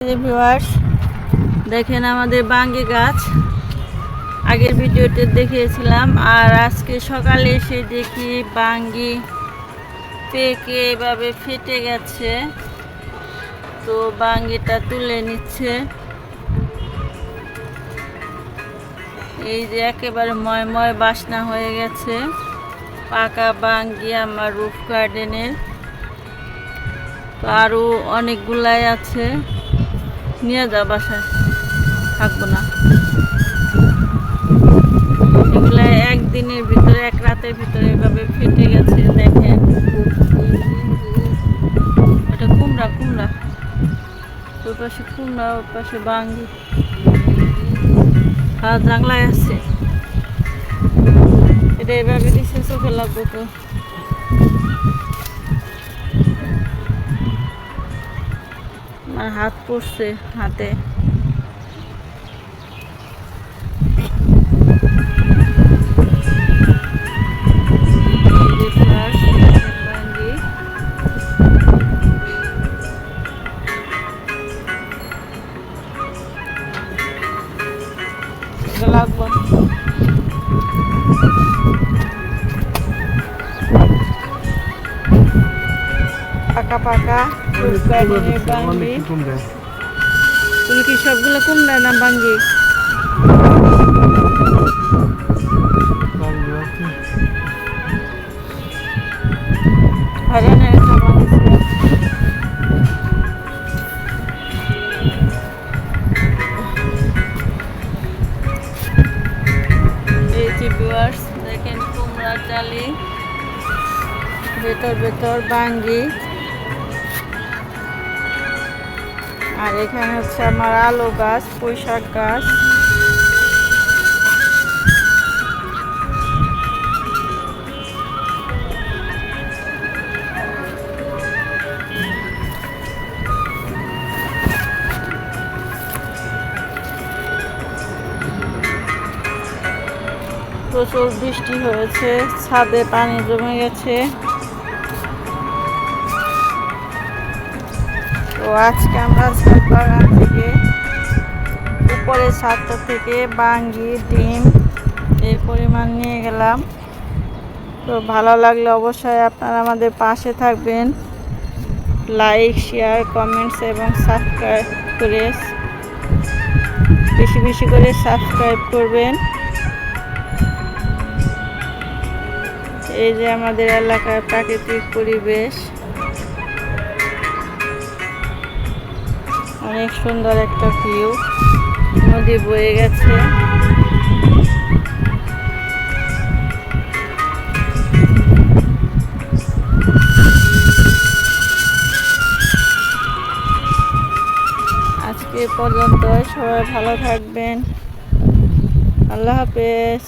Viewers দেখেন আমাদের বাঙ্গি গাছ আগের ভিডিওতে দেখিয়েছিলাম, আর আজকে সকালে এসে দেখি বাঙ্গি পেকে এভাবে ফেটে গেছে। তো বাঙ্গিটা তুলে নিচ্ছে। এই যে একেবারে ময় বাসনা হয়ে গেছে পাকা বাঙ্গি আমার রুফ গার্ডেনের। তো আরও অনেকগুলাই আছে, নিয়ে যাও বাসায়, থাকবো না। এগুলা একদিনের ভিতরে, এক রাতের ভিতরে এভাবে ফেটে গেছে। দেখেন এটা কুমড়া, ওই পাশে কুমড়া, ওই পাশে বাঙ্গি। হ্যাঁ, জাংলায় আছে। এটা এভাবে দিচ্ছে, চোখে লাগবো তো। আমার হাত পড়ছে হাতে। লাগবো পাকা পাকা গার্ডেনের বাঙ্গি। তুমি কি সবগুলো কুমড়া না বাঙ্গি? দেখেন কুমড়ার ডালি, ভেতর বাঙ্গি। আর এখানে হচ্ছে আমার আলু গাছ, পুঁইশাক গাছ। প্রচুর বৃষ্টি হয়েছে, ছাদে পানি জমে গেছে। তো আজকে আমরা বাগান থেকে, উপরে ছাদটা থেকে বাঙ্গি, ডিম এর পরিমাণ নিয়ে গেলাম। তো ভালো লাগলে অবশ্যই আপনারা আমাদের পাশে থাকবেন, লাইক, শেয়ার, কমেন্টস এবং সাবস্ক্রাইব করে, বেশি করে সাবস্ক্রাইব করবেন। এই যে আমাদের এলাকার প্রাকৃতিক পরিবেশ, অনেক সুন্দর একটা ভিউ, নদী বয়ে গেছে। আজকে পর্যন্ত, সবাই ভালো থাকবেন। আল্লাহ হাফেজ।